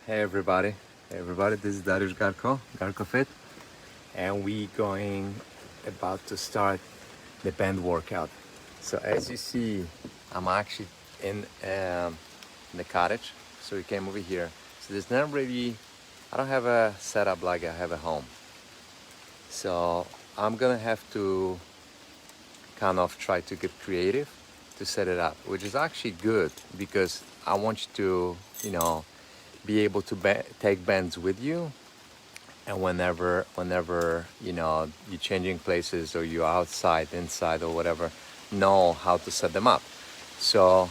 Hey everybody, this is Darius Garko Fit, and we going about to start the band workout. So as you see, I'm actually in the cottage, so we came over here. So there's not really, I don't have a setup like I have at home. So I'm gonna have to kind of try to get creative to set it up, which is actually good because I want you to, be able to take bands with you, and whenever you're changing places or you're outside, inside, or whatever, know how to set them up. So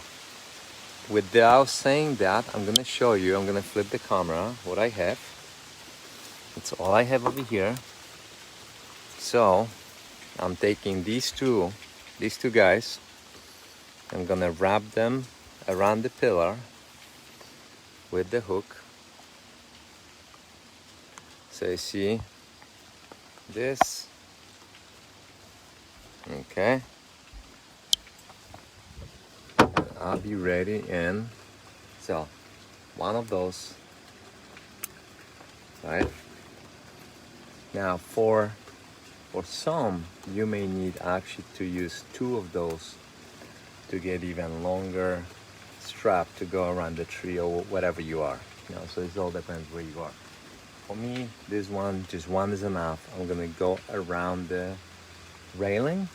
without saying that, I'm gonna show you. I'm gonna flip the camera. What I have. It's all I have over here. So I'm taking these two guys. I'm gonna wrap them around the pillar with the hook. So you see this. Okay. I'll be ready, and so one of those, right? Now for some, you may need actually to use two of those to get even longer strap to go around the tree or whatever you are. So it all depends where you are. For me, this one, just one is enough. I'm gonna go around the railing,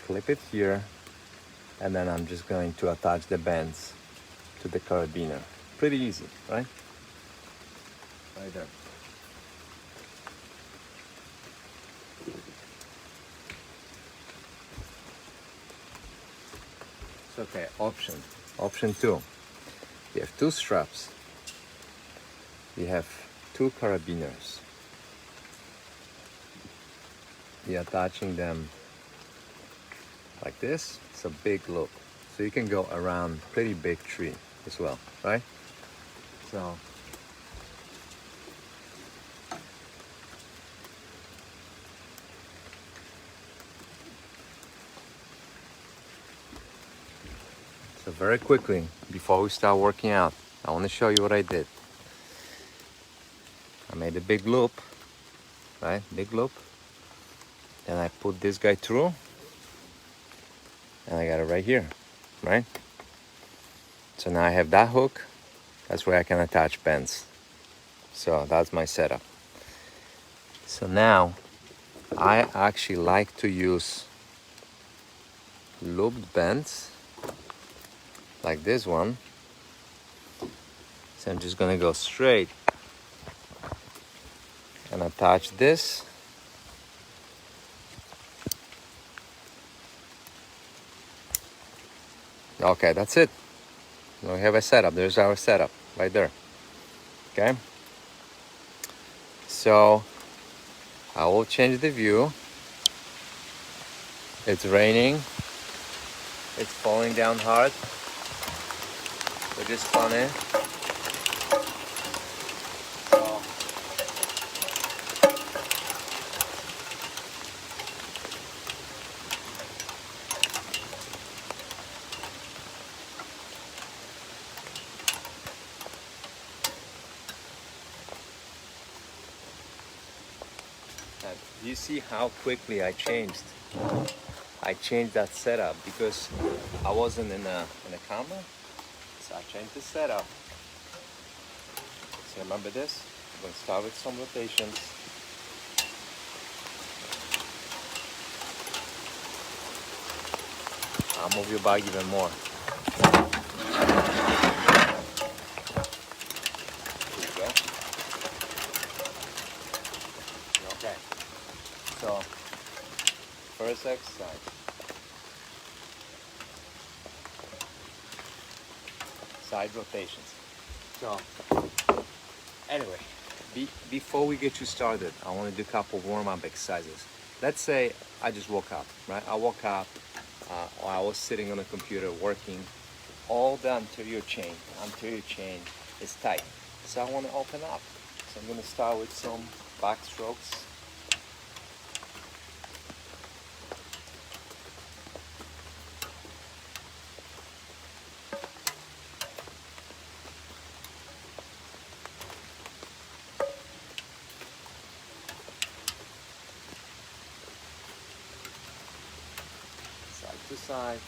clip it here, and then I'm just going to attach the bands to the carabiner. Pretty easy, right? Right there. It's okay. Option two. You have two straps. You have two carabiners. You're attaching them like this. It's a big loop. So you can go around pretty big tree as well, right? So very quickly, before we start working out, I want to show you what I did. I made a big loop, right? Big loop. Then I put this guy through, and I got it right here, right? So now I have that hook. That's where I can attach bands. So that's my setup. So now I actually like to use looped bands like this one. So I'm just gonna go straight and attach this. Okay, that's it. Now we have a setup. There's our setup right there. Okay. So I will change the view. It's raining. It's falling down hard, which is funny. You see how quickly I changed. I changed that setup because I wasn't in a camera. So I changed the setup. So remember this? I'm going to start with some rotations. I'll move your bag even more. Here you go. Okay. So, first exercise. Side rotations. So, anyway, before we get you started, I want to do a couple warm-up exercises. Let's say I just woke up, right? I woke up, or I was sitting on a computer working. All the anterior chain is tight. So I want to open up. So I'm going to start with some back strokes. side.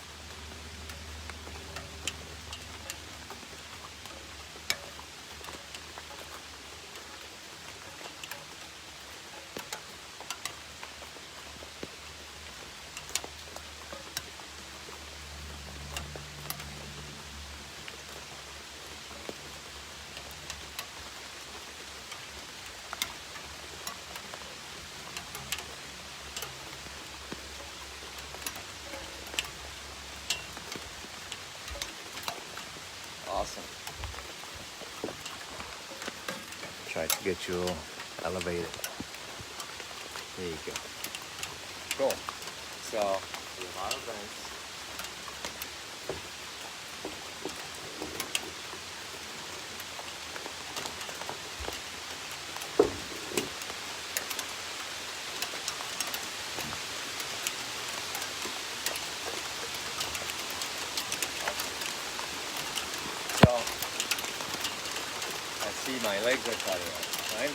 Awesome. Try to get you elevated. There you go. Cool. So, a lot of vents. So, I see my legs are cutting out, right?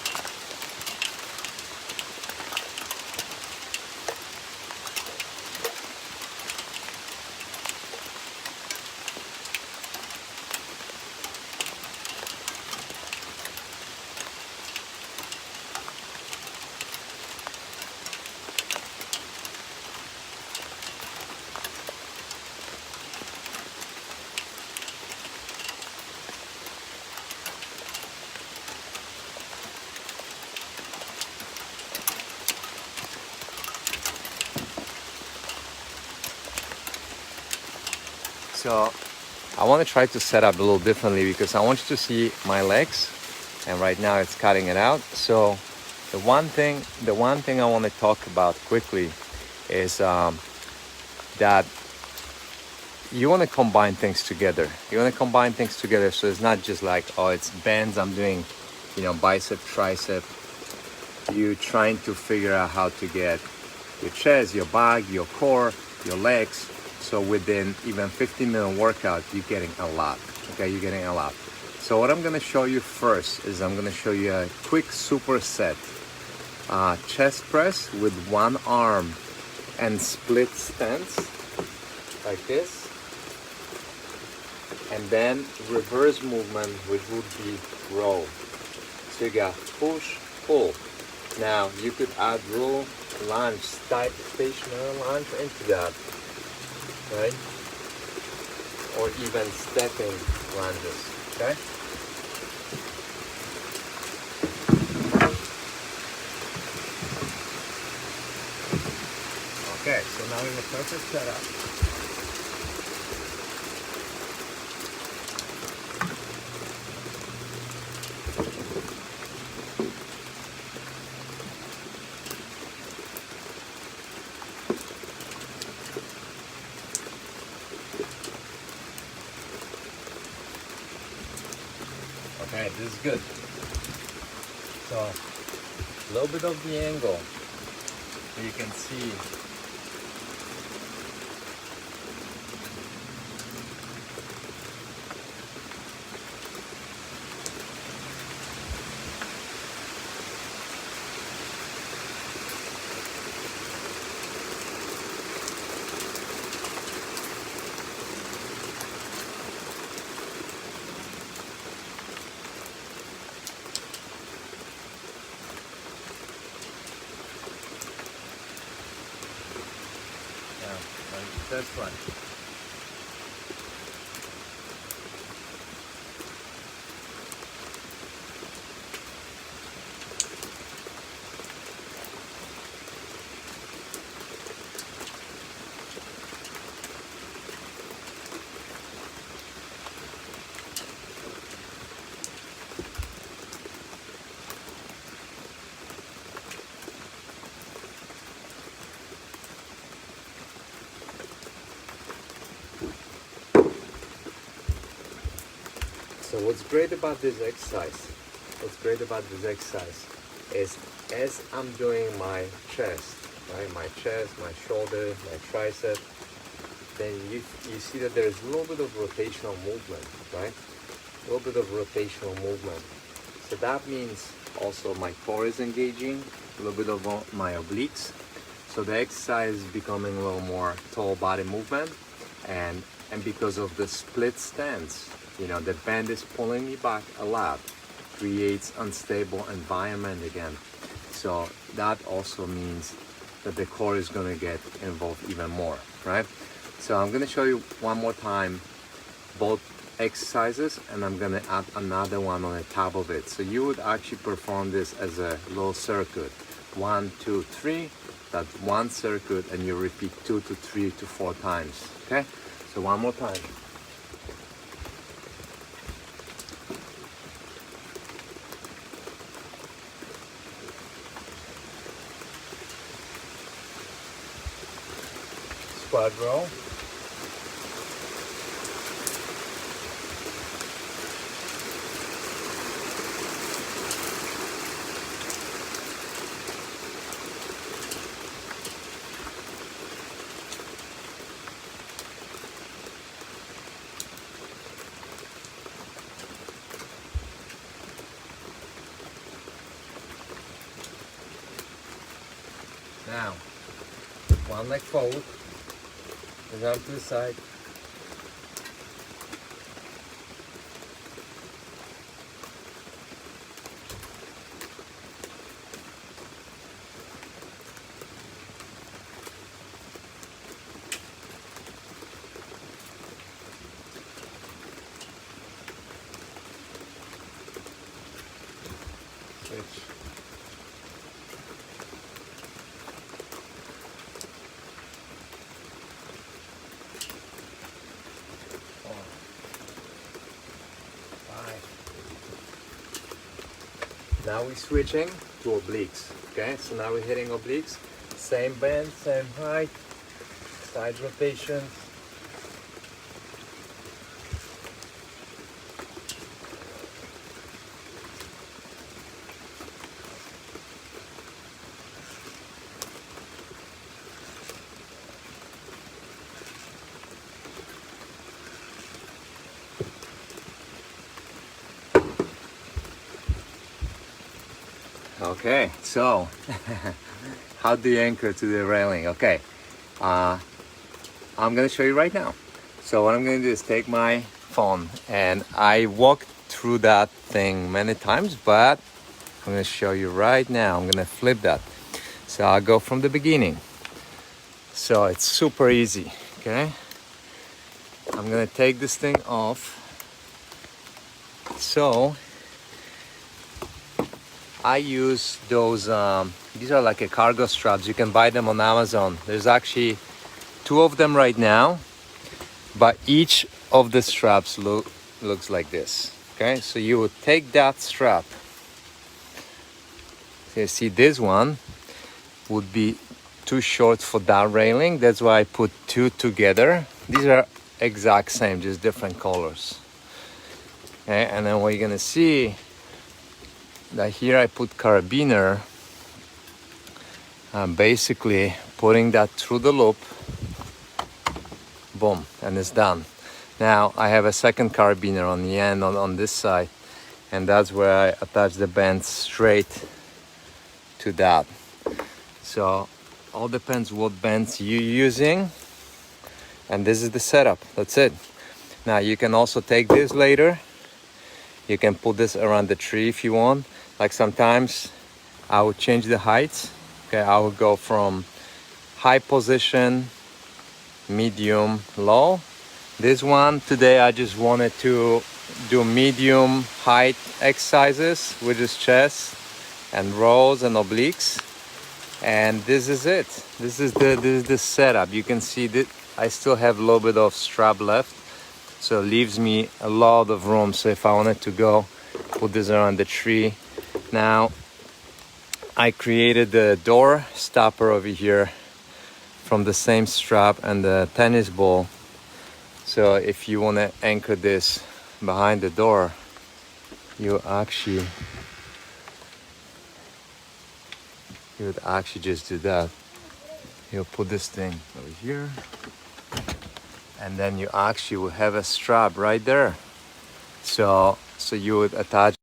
So I want to try to set up a little differently because I want you to see my legs, and right now it's cutting it out. So the one thing I want to talk about quickly is that you want to combine things together. You want to combine things together, so it's not just like, oh, it's bends, I'm doing, bicep, tricep. You're trying to figure out how to get your chest, your back, your core, your legs. So within even 15-minute workout, you're getting a lot, okay? You're getting a lot. So what I'm gonna show you first is I'm gonna show you a quick superset. Chest press with one arm and split stance, like this. And then reverse movement, which would be row. So you got push, pull. Now you could add row, lunge, stationary lunge into that. Right? Or even stepping lunges, okay? Okay, so now in the perfect setup. Okay, this is good. So, a little bit of the angle, so you can see. That's fun. So what's great about this exercise is as I'm doing my chest, right, my chest, my shoulder, my tricep, then you see that there's a little bit of rotational movement, right? A little bit of rotational movement. So that means also my core is engaging, a little bit of my obliques. So the exercise is becoming a little more total body movement, and because of the split stance, you know, the band is pulling me back a lot, creates unstable environment again. So that also means that the core is going to get involved even more, right? So I'm going to show you one more time both exercises, and I'm going to add another one on the top of it. So you would actually perform this as a little circuit. 1, 2, 3, that's one circuit, and you repeat 2 to 3 to 4 times. Okay, so one more time. Squat row. Now, one leg forward, his arm to the side. Switch. Now we're switching to obliques, okay? So now we're hitting obliques, same bend, same height, side rotation. Okay, so how do you anchor to the railing? Okay, I'm gonna show you right now. So what I'm gonna do is take my phone, and I walked through that thing many times, but I'm gonna show you right now. I'm gonna flip that. So I'll go from the beginning. So it's super easy, okay? I'm gonna take this thing off. So I use those, these are like a cargo straps. You can buy them on Amazon. There's actually 2 of them right now, but each of the straps looks like this, okay? So you would take that strap. So you see this one would be too short for that railing. That's why I put 2 together. These are exact same, just different colors. Okay, and then what you're gonna see that here I put carabiner. I'm basically putting that through the loop. Boom, and it's done. Now I have a second carabiner on the end on this side, and that's where I attach the band straight to that. So all depends what bands you're using, and this is the setup. That's it. Now you can also take this later. You can put this around the tree if you want. Like sometimes I would change the heights. Okay, I would go from high position, medium, low. This one today I just wanted to do medium height exercises, which is chest and rows and obliques. And this is it. This is the setup. You can see that I still have a little bit of strap left, so it leaves me a lot of room. So if I wanted to go put this around the tree. Now I created the door stopper over here from the same strap and the tennis ball. So if you want to anchor this behind the door, you would actually just do that. You'll put this thing over here, and then you actually will have a strap right there. So you would attach.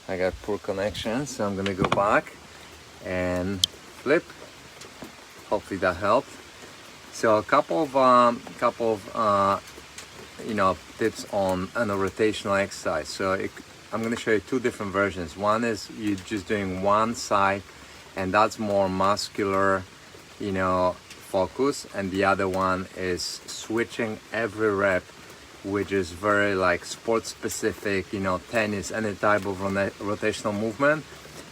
I got poor connection, so I'm gonna go back and flip. hopefully that helped. So a couple of tips on a rotational exercise. So I'm going to show you two different versions. One is you're just doing one side, and that's more muscular, focus, and the other one is switching every rep, which is very like sports specific, tennis, any type of rotational movement,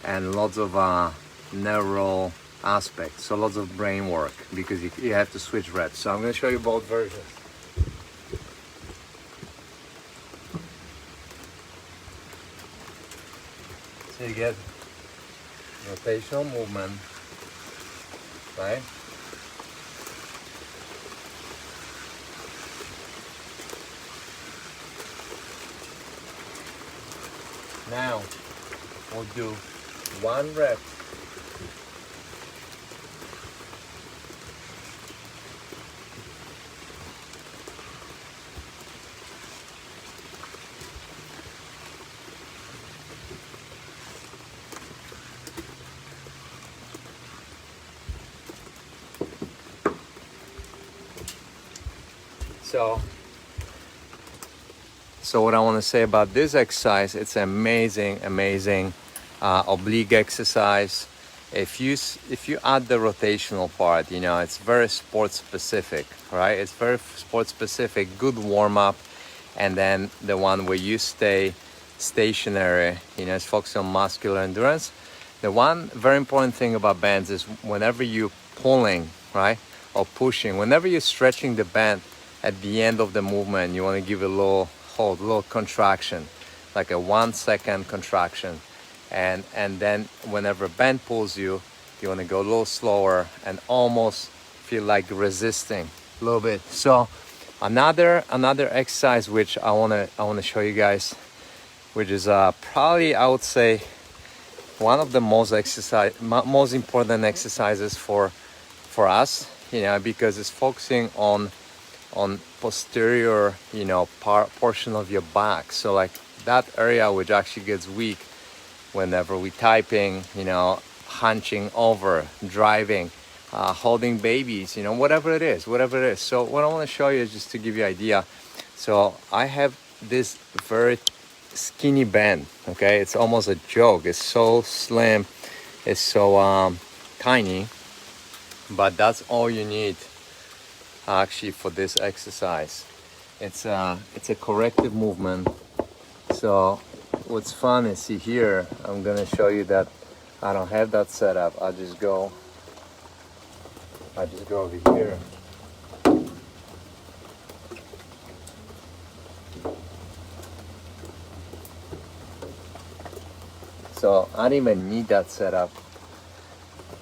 and lots of neural aspects, so lots of brain work, because you have to switch reps. So I'm going to show you both versions. So you get rotational movement, right? Now we'll do one rep. So what I want to say about this exercise, it's amazing oblique exercise. If you add the rotational part, it's very sports specific, right? It's very sports specific, good warm up, and then the one where you stay stationary, it's focused on muscular endurance. The one very important thing about bands is whenever you're pulling, right, or pushing, whenever you're stretching the band at the end of the movement, you want to give a little hold, a little contraction, like a 1 second contraction, and then whenever band pulls you, you want to go a little slower and almost feel like resisting a little bit. So another exercise which I want to show you guys, which is probably, I would say, one of the most important exercises for us, because it's focusing on posterior, portion of your back. So like that area which actually gets weak whenever we typing, hunching over, driving, holding babies, whatever it is. So what I want to show you is just to give you an idea. So I have this very skinny band, okay? It's almost a joke. It's so slim, it's so tiny, but that's all you need actually for this exercise. It's a corrective movement. So what's fun is, see here, I'm gonna show you that I don't have that set up. I just go over here. So I didn't even need that setup.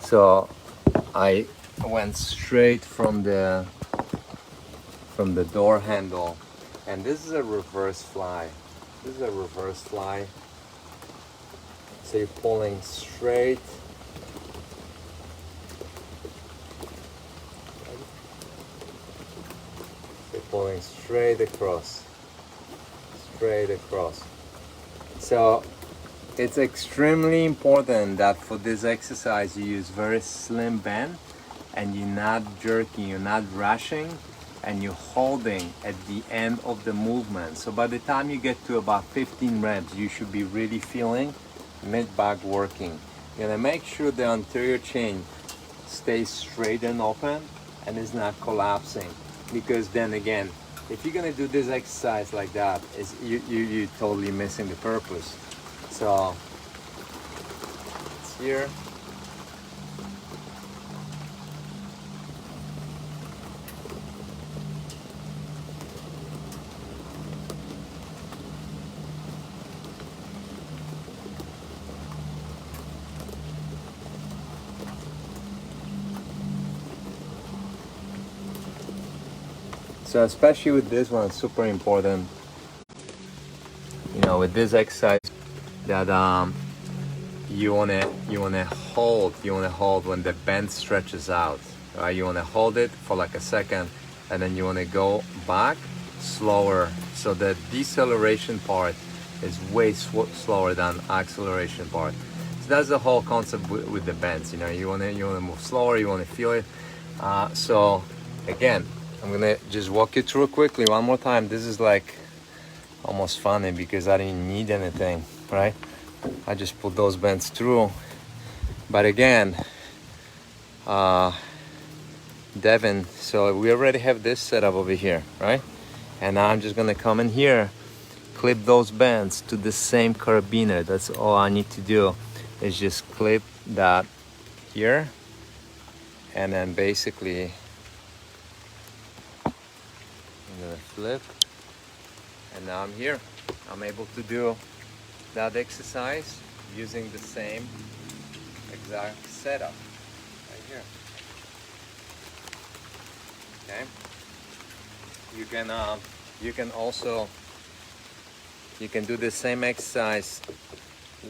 So I went straight from the door handle, and this is a reverse fly. So you're pulling straight. You're pulling straight across. So it's extremely important that for this exercise you use very slim band, and you're not jerking, you're not rushing, and you're holding at the end of the movement. So by the time you get to about 15 reps, you should be really feeling mid-back working. You're gonna make sure the anterior chain stays straight and open and is not collapsing, because then again, if you're gonna do this exercise like that, you're totally missing the purpose. So it's here. So especially with this one, it's super important, with this exercise, that you wanna hold when the band stretches out, right? You wanna hold it for like a second, and then you wanna go back slower. So the deceleration part is way slower than acceleration part. So that's the whole concept with the bends. You wanna move slower, you wanna feel it. So again, I'm gonna just walk you through quickly one more time. This is like almost funny because I didn't need anything, right? I just put those bends through. But again, Devin, so we already have this set up over here, right? And now I'm just gonna come in here, clip those bends to the same carabiner. That's all I need to do, is just clip that here, and then basically I'm gonna flip, and now I'm here. I'm able to do that exercise using the same exact setup right here. Okay. You can also do the same exercise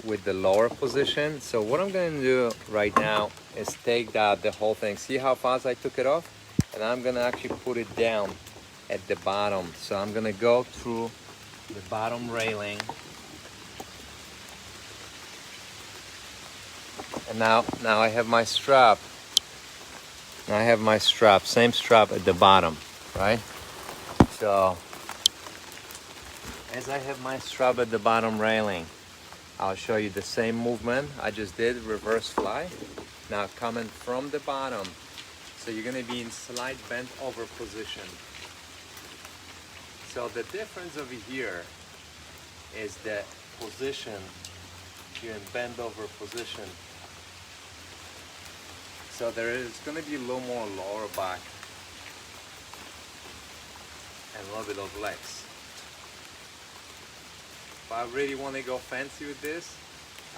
with the lower position. So what I'm going to do right now is take the whole thing. See how fast I took it off? And I'm going to actually put it down at the bottom. So I'm going to go through the bottom railing. And now I have my strap. Now I have my strap, same strap at the bottom, right? So as I have my strap at the bottom railing, I'll show you the same movement I just did, reverse fly. Now coming from the bottom, so you're gonna be in slight bent over position. So the difference over here is the position. You're in bend over position. So there is gonna be a little more lower back and a little bit of legs. If I really want to go fancy with this,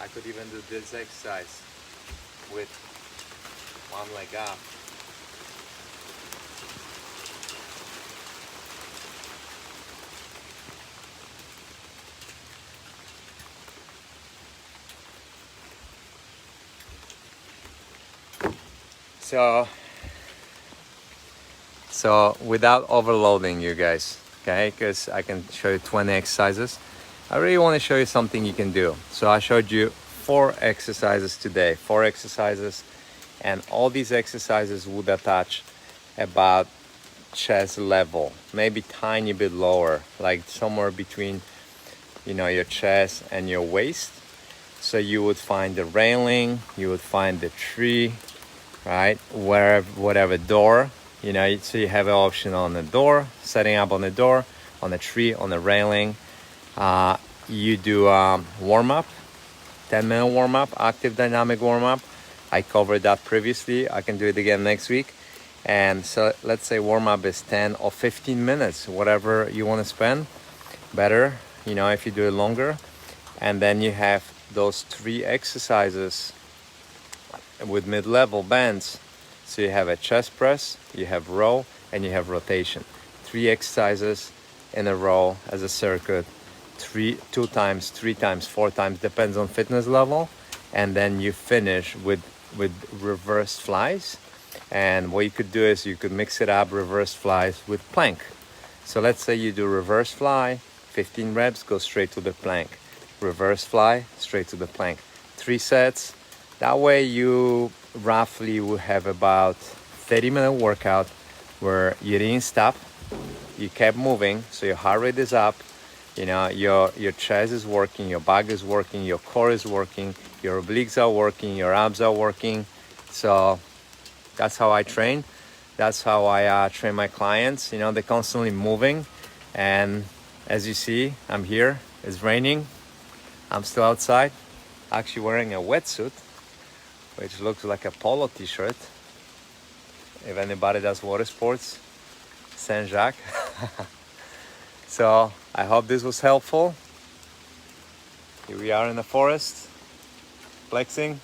I could even do this exercise with one leg up. So without overloading you guys, okay, because I can show you 20 exercises. I really want to show you something you can do. So I showed you 4 exercises today, 4 exercises, and all these exercises would attach about chest level, maybe tiny bit lower, like somewhere between, you know, your chest and your waist. So you would find the railing, you would find the tree, right, whatever door, you know, so you have an option on the door, setting up on the door, on the tree, on the railing. You do warm-up, 10-minute warm-up, active dynamic warm-up. I covered that previously. I can do it again next week. And so let's say warm-up is 10 or 15 minutes, whatever you want to spend. Better, you know, if you do it longer. And then you have those 3 exercises with mid-level bends. So you have a chest press, you have row, and you have rotation. 3 exercises in a row as a circuit, 2 times, 3 times, 4 times, depends on fitness level. And then you finish with reverse flies. And what you could do is you could mix it up, reverse flies with plank. So let's say you do reverse fly, 15 reps, go straight to the plank. Reverse fly, straight to the plank. 3 sets. That way you roughly will have about 30-minute workout where you didn't stop, you kept moving, so your heart rate is up, you know, your chest is working, your back is working, your core is working, your obliques are working, your abs are working. So that's how I train. That's how I train my clients. You know, they're constantly moving. And as you see, I'm here. It's raining. I'm still outside, actually wearing a wetsuit, which looks like a polo t-shirt. If anybody does water sports, Saint-Jacques. So I hope this was helpful. Here we are in the forest, flexing.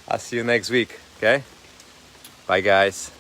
I'll see you next week, okay? Bye guys.